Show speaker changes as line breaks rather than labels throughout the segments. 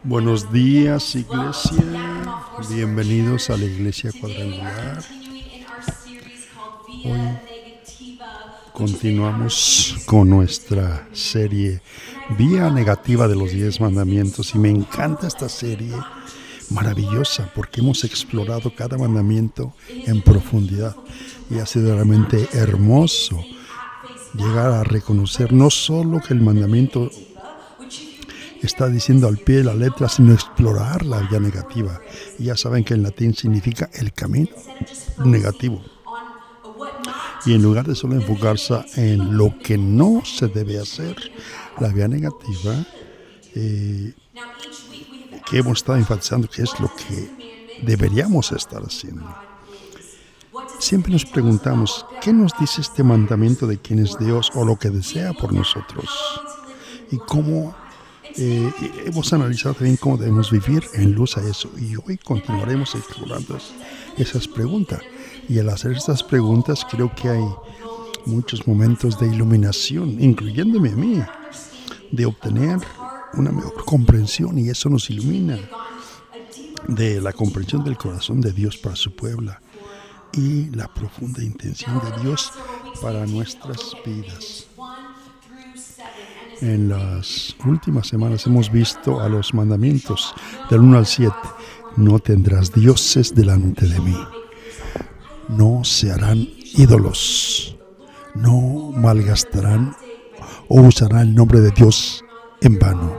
Buenos días, iglesia. Bienvenidos a la iglesia cuadrangular. Hoy continuamos con nuestra serie Vía Negativa de los 10 Mandamientos. Y me encanta esta serie maravillosa porque hemos explorado cada mandamiento en profundidad. Y ha sido realmente hermoso llegar a reconocer no solo que el mandamiento está diciendo al pie de la letra, sino explorar la vía negativa. Y ya saben que en latín significa el camino negativo. Y en lugar de solo enfocarse en lo que no se debe hacer, la vía negativa, que hemos estado enfatizando que es lo que deberíamos estar haciendo. Siempre nos preguntamos, ¿qué nos dice este mandamiento de quién es Dios o lo que desea por nosotros? Y cómo hemos analizado también cómo debemos vivir en luz a eso. Y hoy continuaremos explorando esas preguntas. Y al hacer estas preguntas creo que hay muchos momentos de iluminación, incluyéndome a mí, de obtener una mejor comprensión, y eso nos ilumina de la comprensión del corazón de Dios para su pueblo y la profunda intención de Dios para nuestras vidas. En las últimas semanas hemos visto a los mandamientos del 1 al 7. No tendrás dioses delante de mí. No se harán ídolos. No malgastarán o usarán el nombre de Dios en vano.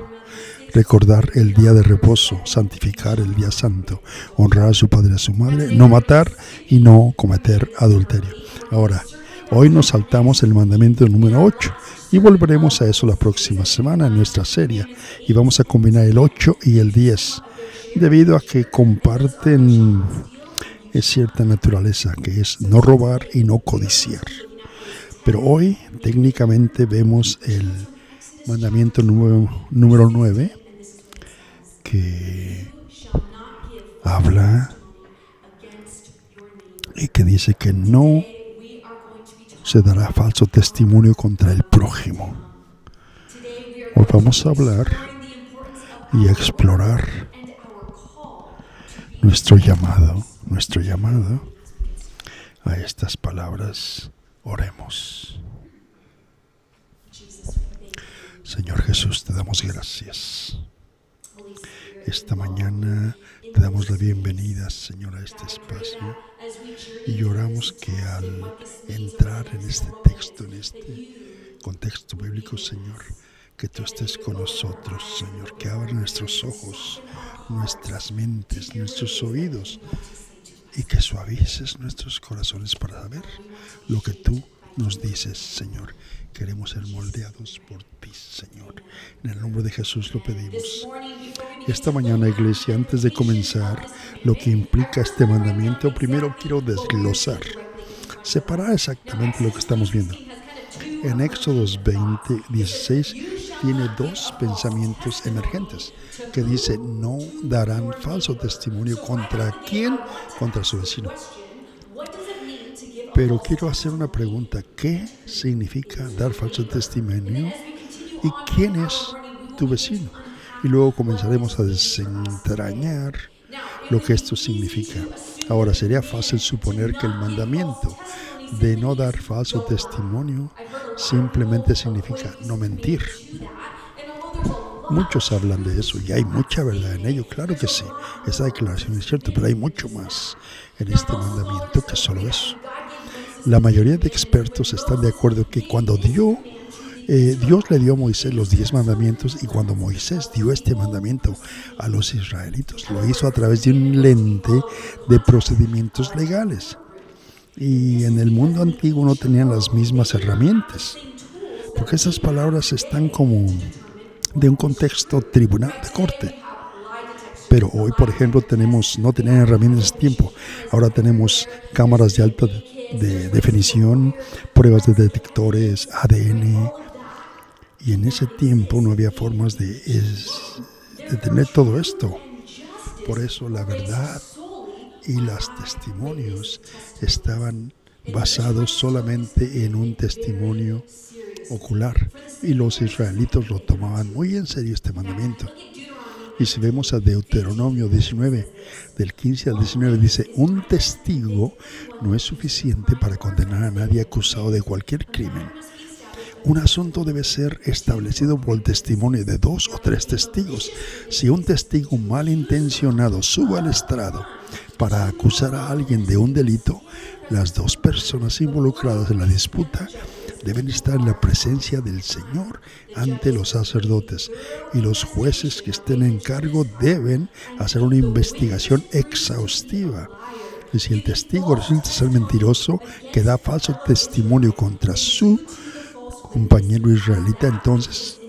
Recordar el día de reposo, santificar el día santo, honrar a su padre y a su madre, no matar y no cometer adulterio. Ahora, hoy nos saltamos el mandamiento número 8 y volveremos a eso la próxima semana en nuestra serie. Y vamos a combinar el 8 y el 10, debido a que comparten cierta naturaleza, que es no robar y no codiciar. Pero hoy técnicamente vemos el mandamiento número 9, que habla y que dice que no se dará falso testimonio contra el prójimo. Hoy vamos a hablar y a explorar nuestro llamado a estas palabras. Oremos. Señor Jesús, te damos gracias. Esta mañana te damos la bienvenida, Señor, a este espacio. Y oramos que al entrar en este texto, en este contexto bíblico, Señor, que tú estés con nosotros, Señor, que abra nuestros ojos, nuestras mentes, nuestros oídos, y que suavices nuestros corazones para saber lo que tú nos dices, Señor. Queremos ser moldeados por ti, Señor. En el nombre de Jesús lo pedimos. Esta mañana, iglesia, antes de comenzar lo que implica este mandamiento, primero quiero desglosar, separar exactamente lo que estamos viendo. En Éxodos 20:16 tiene dos pensamientos emergentes que dice: no darán falso testimonio ¿contra quién? Contra su vecino. Pero quiero hacer una pregunta: ¿qué significa dar falso testimonio? ¿Y quién es tu vecino? Y luego comenzaremos a desentrañar lo que esto significa. Ahora, sería fácil suponer que el mandamiento de no dar falso testimonio simplemente significa no mentir. Muchos hablan de eso y hay mucha verdad en ello, claro que sí. Esa declaración es cierta, pero hay mucho más en este mandamiento que solo eso. La mayoría de expertos están de acuerdo que cuando Dios le dio a Moisés los 10 mandamientos, y cuando Moisés dio este mandamiento a los israelitos, lo hizo a través de un lente de procedimientos legales. Y en el mundo antiguo no tenían las mismas herramientas, porque esas palabras están como de un contexto tribunal, de corte. Pero hoy, por ejemplo, no tenían herramientas de ese tiempo. Ahora tenemos cámaras de alta definición, pruebas de detectores, ADN. Y en ese tiempo no había formas de tener todo esto. Por eso la verdad y los testimonios estaban basados solamente en un testimonio ocular. Y los israelitas lo tomaban muy en serio este mandamiento. Y si vemos a Deuteronomio 19, del 15 al 19, dice: un testigo no es suficiente para condenar a nadie acusado de cualquier crimen. Un asunto debe ser establecido por el testimonio de 2 o 3 testigos. Si un testigo malintencionado sube al estrado para acusar a alguien de un delito, las 2 personas involucradas en la disputa deben estar en la presencia del Señor ante los sacerdotes, y los jueces que estén en cargo deben hacer una investigación exhaustiva. Y si el testigo resulta ser mentiroso, que da falso testimonio contra su compañero israelita, entonces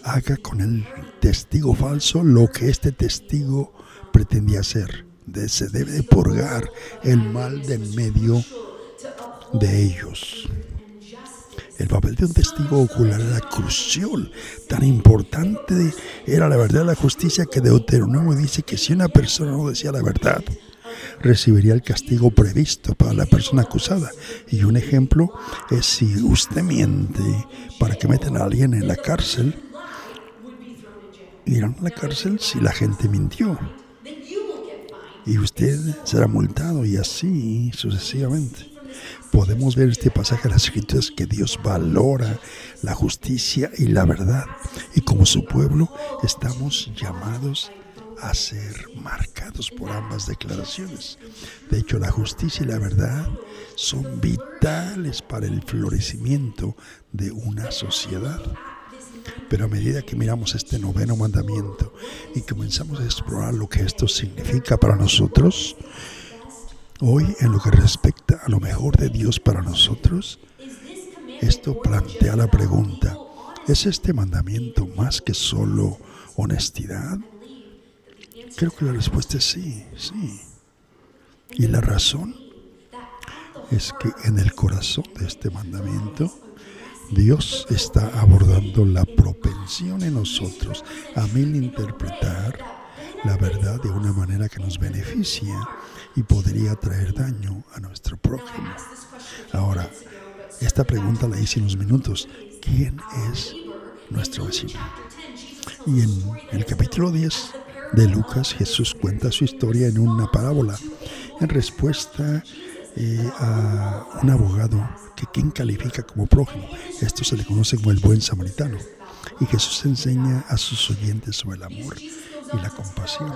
haga con el testigo falso lo que este testigo pretendía hacer. Se debe de purgar el mal de en medio de ellos. El papel de un testigo ocular era crucial. Tan importante era la verdad y la justicia que Deuteronomio dice que si una persona no decía la verdad, recibiría el castigo previsto para la persona acusada. Y un ejemplo es si usted miente para que metan a alguien en la cárcel, irán a la cárcel si la gente mintió. Y usted será multado, y así sucesivamente. Podemos ver en este pasaje de las Escrituras que Dios valora la justicia y la verdad. Y como su pueblo estamos llamados a ser marcados por ambas declaraciones. De hecho, la justicia y la verdad son vitales para el florecimiento de una sociedad. Pero a medida que miramos este 9º mandamiento y comenzamos a explorar lo que esto significa para nosotros, hoy, en lo que respecta a lo mejor de Dios para nosotros, esto plantea la pregunta: ¿es este mandamiento más que solo honestidad? Creo que la respuesta es sí, sí. Y la razón es que en el corazón de este mandamiento, Dios está abordando la propensión en nosotros a malinterpretar la verdad de una manera que nos beneficia y podría traer daño a nuestro prójimo. Ahora, esta pregunta la hice en unos minutos: ¿quién es nuestro vecino? Y en el capítulo 10 de Lucas, Jesús cuenta su historia en una parábola en respuesta a un abogado que quien califica como prójimo. Esto se le conoce como el buen samaritano. Y Jesús enseña a sus oyentes sobre el amor y la compasión.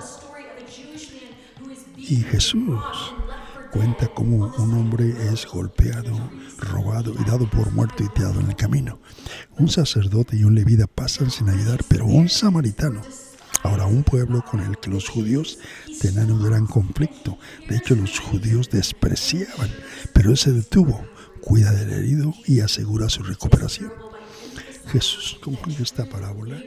Y Jesús cuenta cómo un hombre es golpeado, robado y dado por muerto y tirado en el camino. Un sacerdote y un levita pasan sin ayudar, pero un samaritano. Ahora, un pueblo con el que los judíos tenían un gran conflicto. De hecho, los judíos despreciaban, pero él se detuvo, cuida del herido y asegura su recuperación. Jesús concluye esta parábola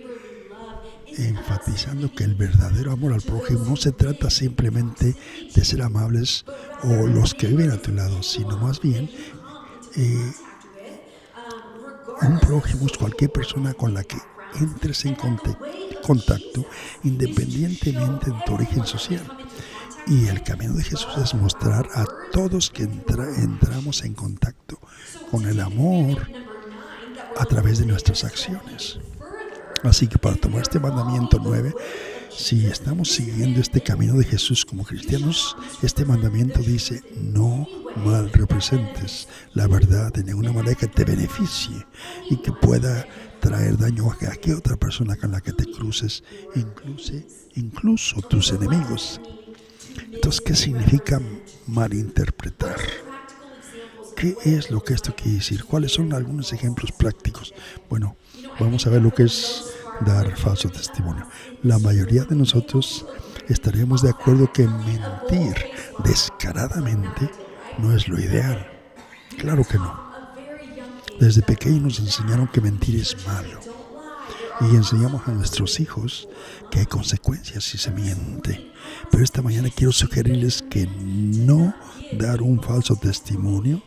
enfatizando que el verdadero amor al prójimo no se trata simplemente de ser amables o los que viven a tu lado, sino más bien un prójimo es cualquier persona con la que entres en contacto, independientemente de tu origen social. Y el camino de Jesús es mostrar a todos que entramos en contacto con el amor a través de nuestras acciones. Así que para tomar este mandamiento 9, si estamos siguiendo este camino de Jesús como cristianos, este mandamiento dice: no mal representes la verdad de ninguna manera que te beneficie y que pueda traer daño a cualquier otra persona con la que te cruces, incluso tus enemigos. Entonces, ¿qué significa malinterpretar? ¿Qué es lo que esto quiere decir? ¿Cuáles son algunos ejemplos prácticos? Bueno, vamos a ver lo que es dar falso testimonio. La mayoría de nosotros estaremos de acuerdo que mentir descaradamente no es lo ideal. Claro que no. Desde pequeños nos enseñaron que mentir es malo. Y enseñamos a nuestros hijos que hay consecuencias si se miente. Pero esta mañana quiero sugerirles que no dar un falso testimonio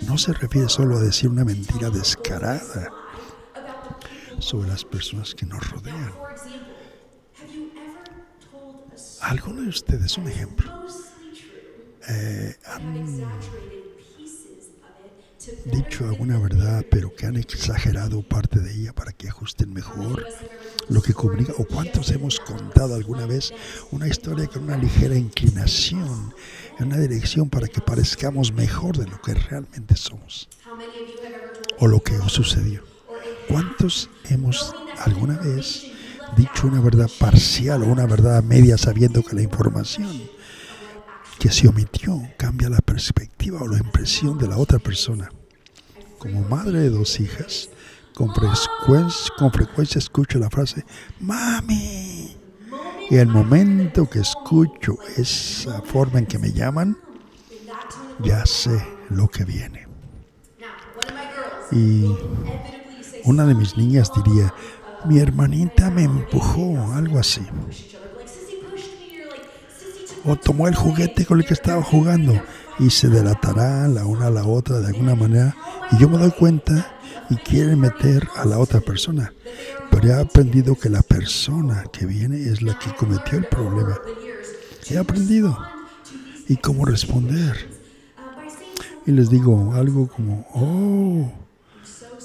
no se refiere solo a decir una mentira descarada sobre las personas que nos rodean. ¿Alguno de ustedes, un ejemplo, han dicho alguna verdad, pero que han exagerado parte de ella para que ajusten mejor lo que comunica? ¿O cuántos hemos contado alguna vez una historia con una ligera inclinación en una dirección para que parezcamos mejor de lo que realmente somos o lo que os sucedió? ¿Cuántos hemos alguna vez dicho una verdad parcial o una verdad a media sabiendo que la información que se omitió cambia la perspectiva o la impresión de la otra persona? Como madre de 2 hijas, con frecuencia escucho la frase ¡Mami! Y el momento que escucho esa forma en que me llaman, ya sé lo que viene. Y una de mis niñas diría, mi hermanita me empujó, algo así. O tomó el juguete con el que estaba jugando y se delatará la una a la otra de alguna manera. Y yo me doy cuenta y quieren meter a la otra persona. Pero he aprendido que la persona que viene es la que cometió el problema. He aprendido. ¿Y cómo responder? Y les digo algo como, oh,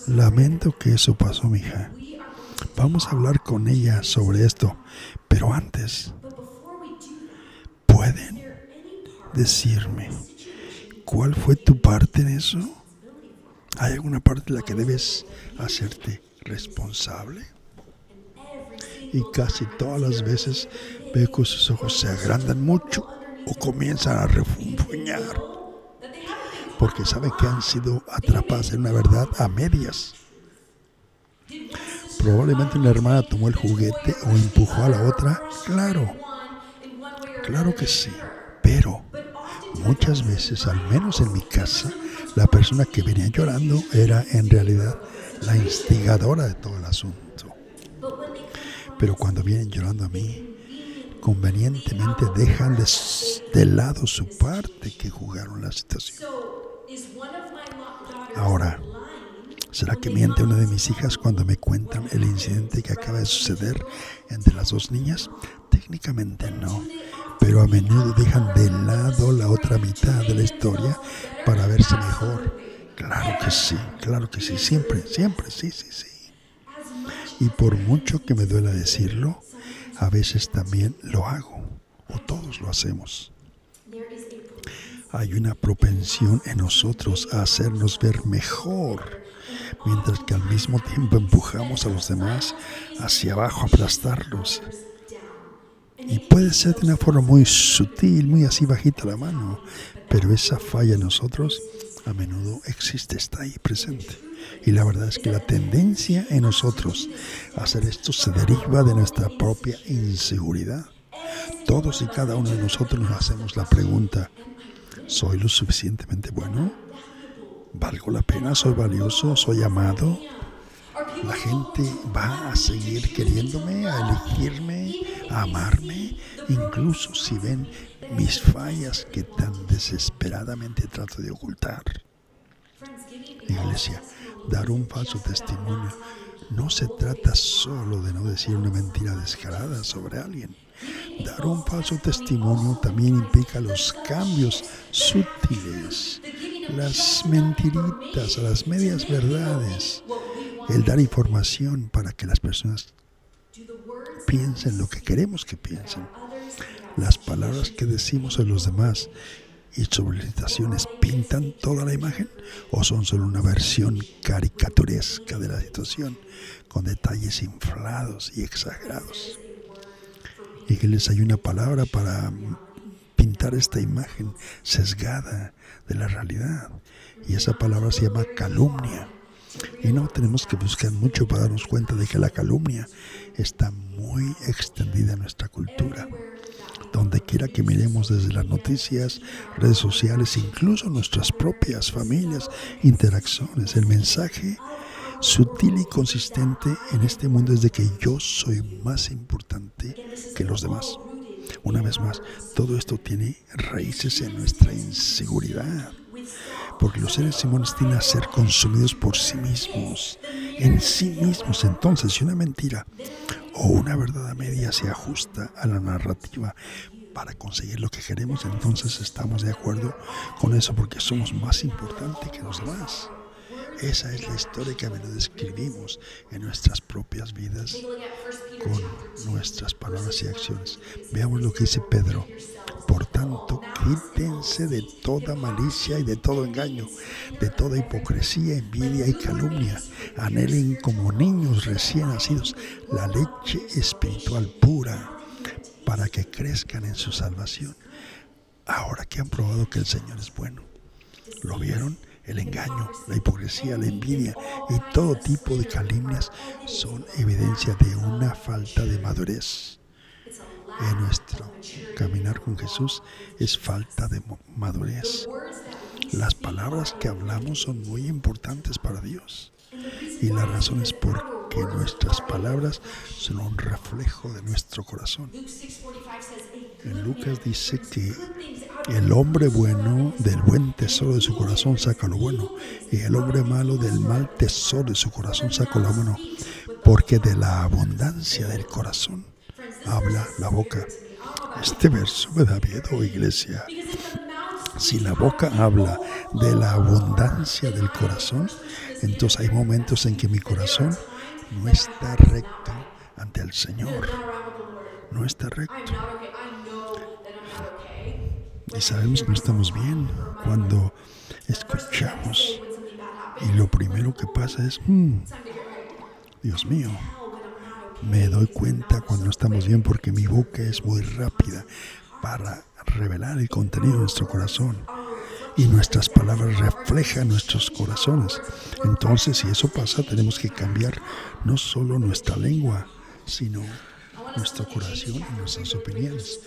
lamento que eso pasó, mija. Vamos a hablar con ella sobre esto. Pero antes, ¿pueden decirme cuál fue tu parte en eso? ¿Hay alguna parte en la que debes hacerte responsable? Y casi todas las veces veo que sus ojos se agrandan mucho o comienzan a refunfuñar porque saben que han sido atrapadas en una verdad a medias. Probablemente una hermana tomó el juguete o empujó a la otra. Claro que sí. Pero muchas veces, al menos en mi casa, la persona que venía llorando era en realidad la instigadora de todo el asunto. Pero cuando vienen llorando a mí, convenientemente dejan de lado su parte que jugaron la situación. Ahora, ¿será que miente una de mis hijas cuando me cuentan el incidente que acaba de suceder entre las 2 niñas? Técnicamente no, pero a menudo dejan de lado la otra mitad de la historia para verse mejor. Claro que sí, siempre, sí. Y por mucho que me duela decirlo, a veces también lo hago, o todos lo hacemos. Hay una propensión en nosotros a hacernos ver mejor, mientras que al mismo tiempo empujamos a los demás hacia abajo, a aplastarlos. Y puede ser de una forma muy sutil, muy así bajita la mano, pero esa falla en nosotros a menudo existe, está ahí presente. Y la verdad es que la tendencia en nosotros a hacer esto se deriva de nuestra propia inseguridad. Todos y cada uno de nosotros nos hacemos la pregunta, ¿soy lo suficientemente bueno? ¿Valgo la pena? ¿Soy valioso? ¿Soy amado? ¿La gente va a seguir queriéndome, a elegirme, a amarme? Incluso si ven mis fallas que tan desesperadamente trato de ocultar. Iglesia, dar un falso testimonio no se trata solo de no decir una mentira descarada sobre alguien. Dar un falso testimonio también implica los cambios sutiles, las mentiritas, las medias verdades, el dar información para que las personas piensen lo que queremos que piensen. Las palabras que decimos a los demás y sobre las situaciones pintan toda la imagen o son solo una versión caricaturesca de la situación con detalles inflados y exagerados. Y que les hay una palabra para pintar esta imagen sesgada de la realidad, y esa palabra se llama calumnia. Y no tenemos que buscar mucho para darnos cuenta de que la calumnia está muy extendida en nuestra cultura. Donde quiera que miremos, desde las noticias, redes sociales, incluso nuestras propias familias, interacciones, el mensaje sutil y consistente en este mundo es de que yo soy más importante que los demás. Una vez más, todo esto tiene raíces en nuestra inseguridad, porque los seres humanos tienden a ser consumidos por sí mismos, en sí mismos. Entonces, si una mentira o una verdad a media se ajusta a la narrativa, para conseguir lo que queremos, entonces estamos de acuerdo con eso porque somos más importantes que los demás. Esa es la historia que a menudo escribimos en nuestras propias vidas con nuestras palabras y acciones. Veamos lo que dice Pedro. Por tanto, quítense de toda malicia y de todo engaño, de toda hipocresía, envidia y calumnia. Anhelen como niños recién nacidos la leche espiritual pura para que crezcan en su salvación. Ahora que han probado que el Señor es bueno. ¿Lo vieron? El engaño, la hipocresía, la envidia y todo tipo de calumnias son evidencia de una falta de madurez. En nuestro caminar con Jesús es falta de madurez. Las palabras que hablamos son muy importantes para Dios. Y la razón es porque nuestras palabras son un reflejo de nuestro corazón. En Lucas dice que el hombre bueno del buen tesoro de su corazón saca lo bueno, y el hombre malo del mal tesoro de su corazón saca lo bueno, porque de la abundancia del corazón habla la boca. Este verso me da miedo, iglesia. Si la boca habla de la abundancia del corazón, entonces hay momentos en que mi corazón no está recto ante el Señor. No está recto. Y sabemos que no estamos bien cuando escuchamos. Y lo primero que pasa es, Dios mío, me doy cuenta cuando no estamos bien porque mi boca es muy rápida para revelar el contenido de nuestro corazón. Y nuestras palabras reflejan nuestros corazones. Entonces, si eso pasa, tenemos que cambiar no solo nuestra lengua, sino nuestro corazón y nuestras opiniones.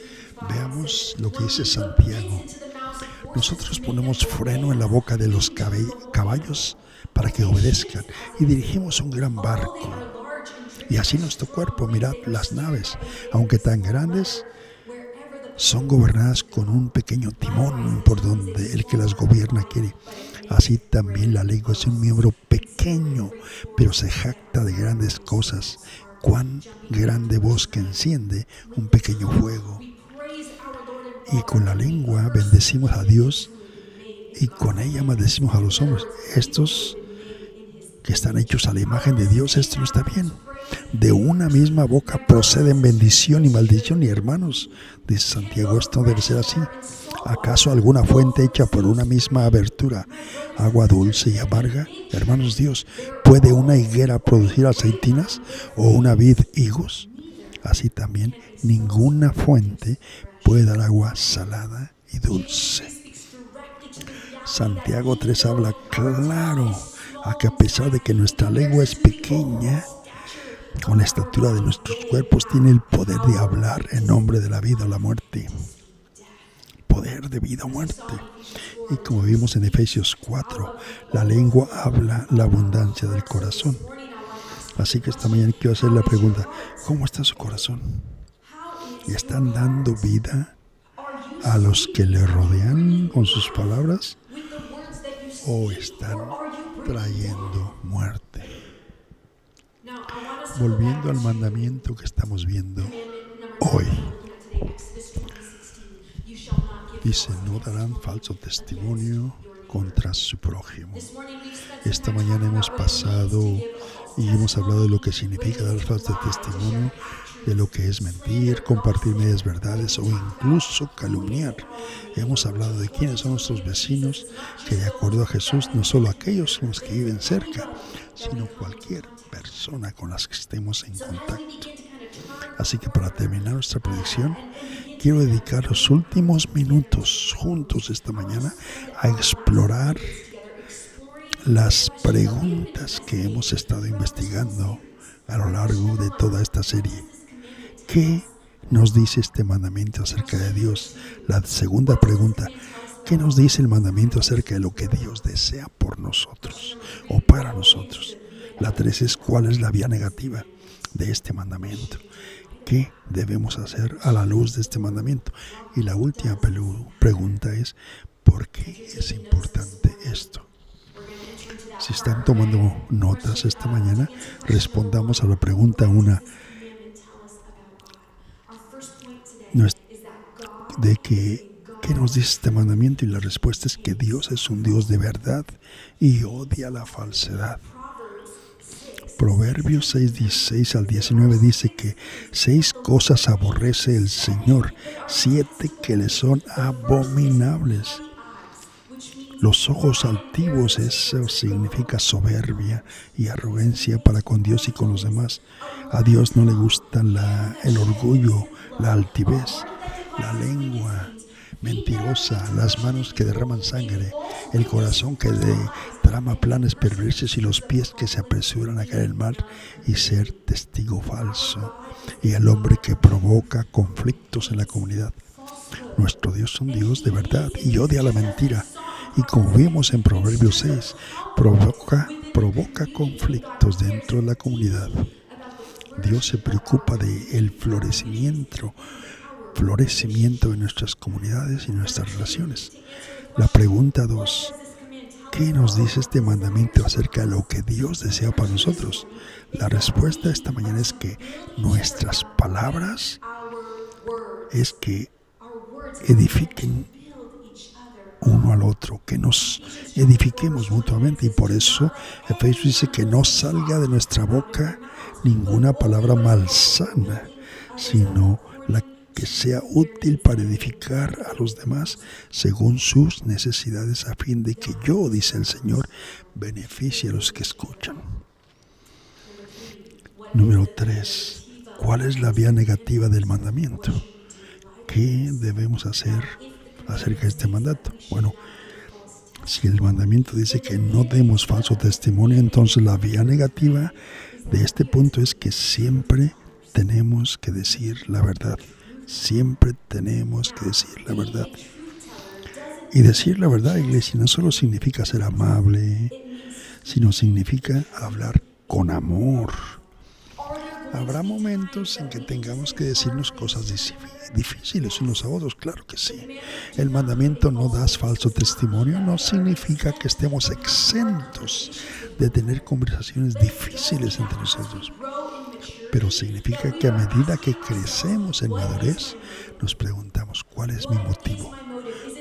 Veamos lo que dice Santiago. Nosotros ponemos freno en la boca de los caballos para que obedezcan y dirigimos un gran barco. Y así nuestro cuerpo, mirad las naves, aunque tan grandes, son gobernadas con un pequeño timón por donde el que las gobierna quiere. Así también la lengua es un miembro pequeño, pero se jacta de grandes cosas. Cuán grande voz que enciende un pequeño fuego. Y con la lengua bendecimos a Dios y con ella maldecimos a los hombres. Estos que están hechos a la imagen de Dios, esto no está bien. De una misma boca proceden bendición y maldición. Y hermanos, dice Santiago, esto no debe ser así. ¿Acaso alguna fuente hecha por una misma abertura, agua dulce y amarga? Hermanos, Dios, ¿puede una higuera producir aceitunas o una vid higos? Así también ninguna fuente puede dar agua salada y dulce. Santiago 3 habla claro a que a pesar de que nuestra lengua es pequeña, con la estatura de nuestros cuerpos, tiene el poder de hablar en nombre de la vida o la muerte. Poder de vida o muerte. Y como vimos en Efesios 4, la lengua habla la abundancia del corazón. Así que esta mañana quiero hacer la pregunta, ¿cómo está su corazón? ¿Están dando vida a los que le rodean con sus palabras? ¿O están trayendo muerte? Volviendo al mandamiento que estamos viendo hoy. Dice, no darán falso testimonio contra su prójimo. Esta mañana hemos pasado y hemos hablado de lo que significa dar falso testimonio, de lo que es mentir, compartir medias verdades o incluso calumniar. Hemos hablado de quiénes son nuestros vecinos, que de acuerdo a Jesús, no solo aquellos con los que viven cerca, sino cualquier persona con las que estemos en contacto. Así que para terminar nuestra predicción, quiero dedicar los últimos minutos juntos esta mañana a explorar las preguntas que hemos estado investigando a lo largo de toda esta serie. ¿Qué nos dice este mandamiento acerca de Dios? La segunda pregunta, ¿qué nos dice el mandamiento acerca de lo que Dios desea por nosotros o para nosotros? La 3 es, ¿cuál es la vía negativa de este mandamiento? ¿Qué debemos hacer a la luz de este mandamiento? Y la última pregunta es, ¿por qué es importante esto? Si están tomando notas esta mañana, respondamos a la pregunta 1. ¿qué nos dice este mandamiento? Y la respuesta es que Dios es un Dios de verdad y odia la falsedad. Proverbios 6, 16 al 19 dice que 6 cosas aborrece el Señor, 7 que le son abominables. Los ojos altivos, eso significa soberbia y arrogancia para con Dios y con los demás. A Dios no le gusta el orgullo, la altivez, la lengua mentirosa, las manos que derraman sangre, el corazón que trama planes perversos y los pies que se apresuran a caer en el mal y ser testigo falso, y el hombre que provoca conflictos en la comunidad. Nuestro Dios es un Dios de verdad y odia la mentira, y como vimos en Proverbios 6, provoca conflictos dentro de la comunidad. Dios se preocupa del florecimiento de nuestras comunidades y nuestras relaciones. La pregunta 2. ¿Qué nos dice este mandamiento acerca de lo que Dios desea para nosotros? La respuesta esta mañana es que nuestras palabras es que edifiquen uno al otro, que nos edifiquemos mutuamente, y por eso Efesios dice que no salga de nuestra boca ninguna palabra malsana, sino la que sea útil para edificar a los demás según sus necesidades, a fin de que yo, dice el Señor, beneficie a los que escuchan. Número 3. ¿Cuál es la vía negativa del mandamiento? ¿Qué debemos hacer acerca de este mandato? Bueno, si el mandamiento dice que no demos falso testimonio, entonces la vía negativa de este punto es que siempre tenemos que decir la verdad. Siempre tenemos que decir la verdad. Y decir la verdad, iglesia, no solo significa ser amable, sino significa hablar con amor. Habrá momentos en que tengamos que decirnos cosas difíciles unos a otros, claro que sí. El mandamiento no das falso testimonio no significa que estemos exentos de tener conversaciones difíciles entre nosotros, pero significa que a medida que crecemos en madurez, nos preguntamos, ¿cuál es mi motivo?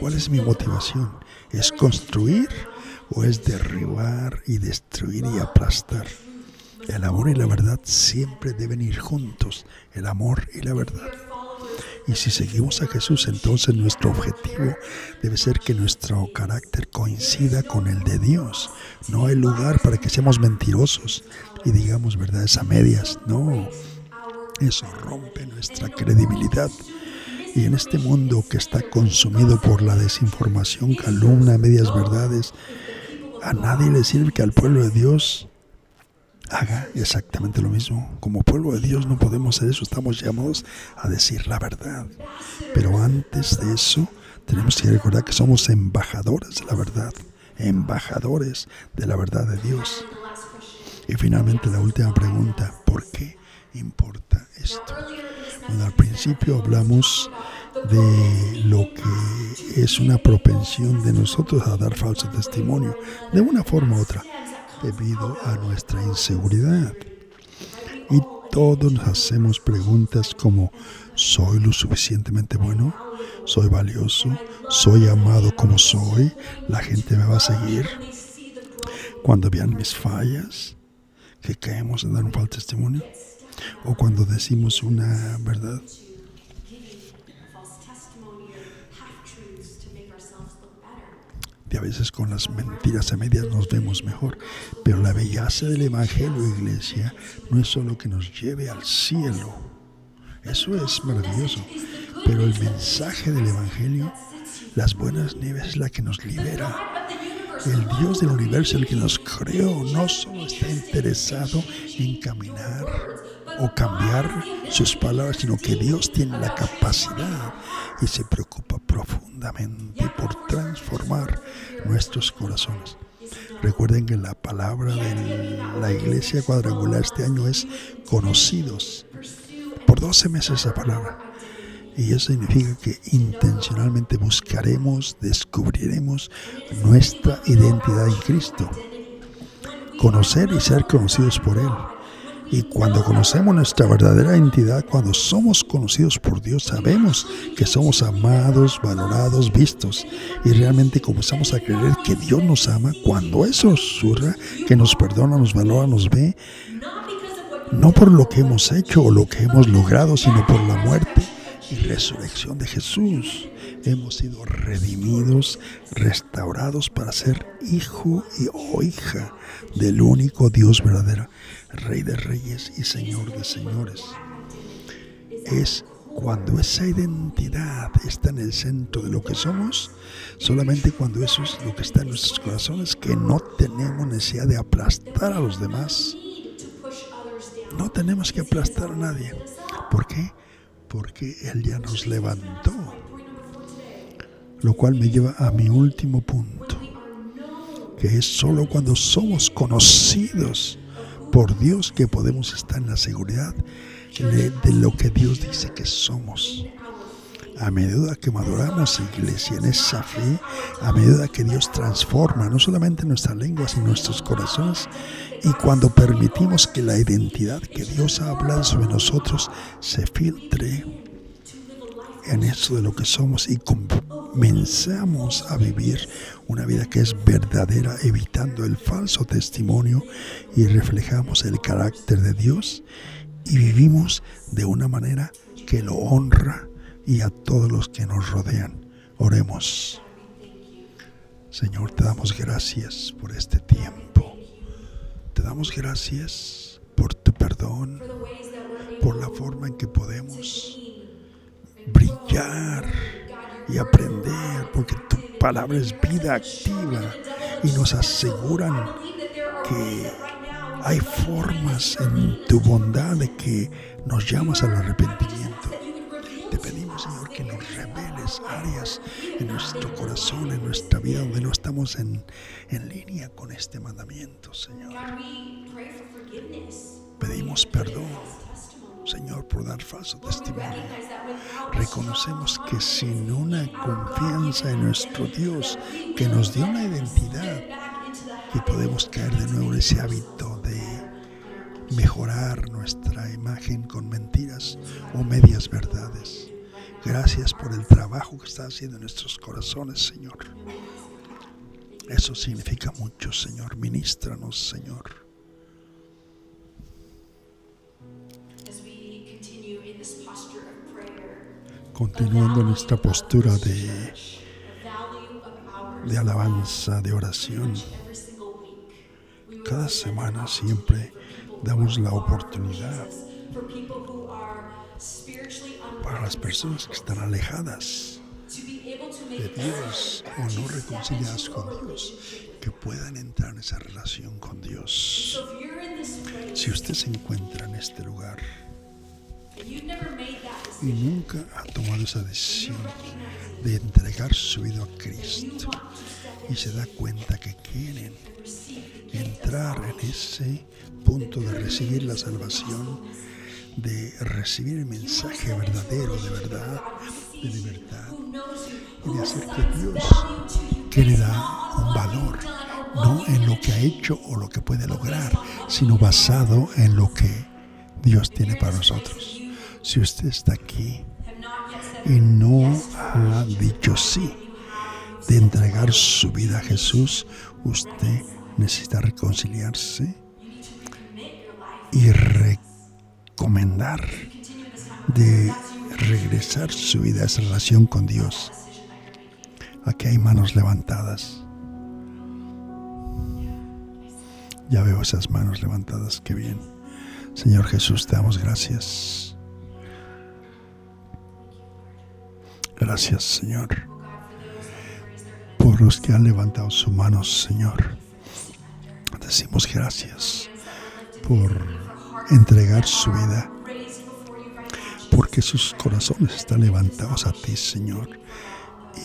¿Cuál es mi motivación? ¿Es construir o es derribar y destruir y aplastar? El amor y la verdad siempre deben ir juntos, el amor y la verdad. Y si seguimos a Jesús, entonces nuestro objetivo debe ser que nuestro carácter coincida con el de Dios. No hay lugar para que seamos mentirosos y digamos verdades a medias. No, eso rompe nuestra credibilidad. Y en este mundo que está consumido por la desinformación, calumnia, medias verdades, a nadie le sirve que al pueblo de Dios haga exactamente lo mismo. Como pueblo de Dios no podemos hacer eso, estamos llamados a decir la verdad. Pero antes de eso, tenemos que recordar que somos embajadores de la verdad, embajadores de la verdad de Dios. Y finalmente la última pregunta, ¿por qué importa esto? Bueno, al principio hablamos de lo que es una propensión de nosotros a dar falso testimonio, de una forma u otra, debido a nuestra inseguridad. Y todos nos hacemos preguntas como, ¿soy lo suficientemente bueno? ¿Soy valioso? ¿Soy amado como soy? ¿La gente me va a seguir? Cuando vean mis fallas, que caemos en dar un falso testimonio, o cuando decimos una verdad. Y a veces con las mentiras a medias nos vemos mejor. Pero la belleza del Evangelio, iglesia, no es solo que nos lleve al cielo. Eso es maravilloso. Pero el mensaje del Evangelio, las buenas nuevas, es la que nos libera. El Dios del universo, el que nos creó, no solo está interesado en caminar o cambiar sus palabras, sino que Dios tiene la capacidad y se preocupa profundamente por transformar nuestros corazones. Recuerden que la palabra de la iglesia cuadrangular este año es conocidos. Por 12 meses esa palabra. Y eso significa que intencionalmente buscaremos, descubriremos nuestra identidad en Cristo. Conocer y ser conocidos por Él. Y cuando conocemos nuestra verdadera identidad, cuando somos conocidos por Dios, sabemos que somos amados, valorados, vistos. Y realmente comenzamos a creer que Dios nos ama cuando eso surja, que nos perdona, nos valora, nos ve. No por lo que hemos hecho o lo que hemos logrado, sino por la muerte y resurrección de Jesús. Hemos sido redimidos, restaurados para ser hijo o hija del único Dios verdadero, Rey de reyes y Señor de señores. Es cuando esa identidad está en el centro de lo que somos, solamente cuando eso es lo que está en nuestros corazones, que no tenemos necesidad de aplastar a los demás. No tenemos que aplastar a nadie. ¿Por qué? Porque Él ya nos levantó. Lo cual me lleva a mi último punto, que es solo cuando somos conocidos por Dios que podemos estar en la seguridad de lo que Dios dice que somos. A medida que maduramos, iglesia, en esa fe, a medida que Dios transforma no solamente nuestras lenguas y nuestros corazones, y cuando permitimos que la identidad que Dios ha hablado sobre nosotros se filtre en eso de lo que somos y comenzamos a vivir una vida que es verdadera, evitando el falso testimonio, y reflejamos el carácter de Dios y vivimos de una manera que lo honra y a todos los que nos rodean. Oremos. Señor, te damos gracias por este tiempo. Te damos gracias por tu perdón, por la forma en que podemos brillar y aprender, porque tu palabra es vida activa y nos aseguran que hay formas en tu bondad de que nos llamas al arrepentimiento. Te pedimos, Señor, que nos reveles áreas en nuestro corazón, en nuestra vida, donde no estamos en línea con este mandamiento, Señor. Pedimos perdón, Señor, por dar falso testimonio. Reconocemos que sin una confianza en nuestro Dios, que nos dio una identidad, que podemos caer de nuevo en ese hábito de mejorar nuestra imagen con mentiras o medias verdades. Gracias por el trabajo que estás haciendo en nuestros corazones, Señor. Eso significa mucho, Señor. Ministranos, Señor. Continuando nuestra postura de alabanza, de oración, cada semana siempre damos la oportunidad para las personas que están alejadas de Dios o no reconciliadas con Dios, que puedan entrar en esa relación con Dios. Si usted se encuentra en este lugar y nunca ha tomado esa decisión de entregar su vida a Cristo y se da cuenta que quieren entrar en ese punto de recibir la salvación, de recibir el mensaje verdadero, de verdad, de libertad, y de hacer que Dios, que le da un valor, no en lo que ha hecho o lo que puede lograr, sino basado en lo que Dios tiene para nosotros. Si usted está aquí y no ha dicho sí de entregar su vida a Jesús, usted necesita reconciliarse y recomendar de regresar su vida a esa relación con Dios. Aquí hay manos levantadas. Ya veo esas manos levantadas, qué bien. Señor Jesús, te damos gracias. Gracias, Señor, por los que han levantado sus manos, Señor. Decimos gracias por entregar su vida, porque sus corazones están levantados a ti, Señor,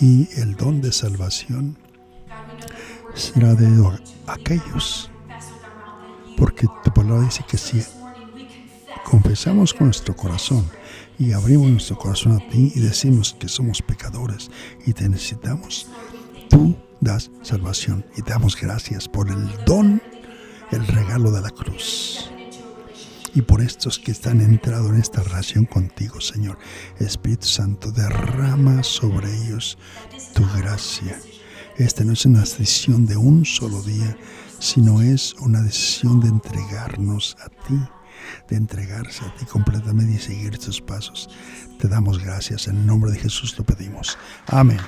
y el don de salvación será de aquellos, porque tu palabra dice que si confesamos con nuestro corazón y abrimos nuestro corazón a ti y decimos que somos pecadores y te necesitamos, tú das salvación, y te damos gracias por el don, el regalo de la cruz. y por estos que están entrado en esta relación contigo, Señor. Espíritu Santo, derrama sobre ellos tu gracia. Esta no es una decisión de un solo día, sino es una decisión de entregarnos a ti, de entregarse a ti completamente y seguir tus pasos. Te damos gracias, en el nombre de Jesús lo pedimos. Amén.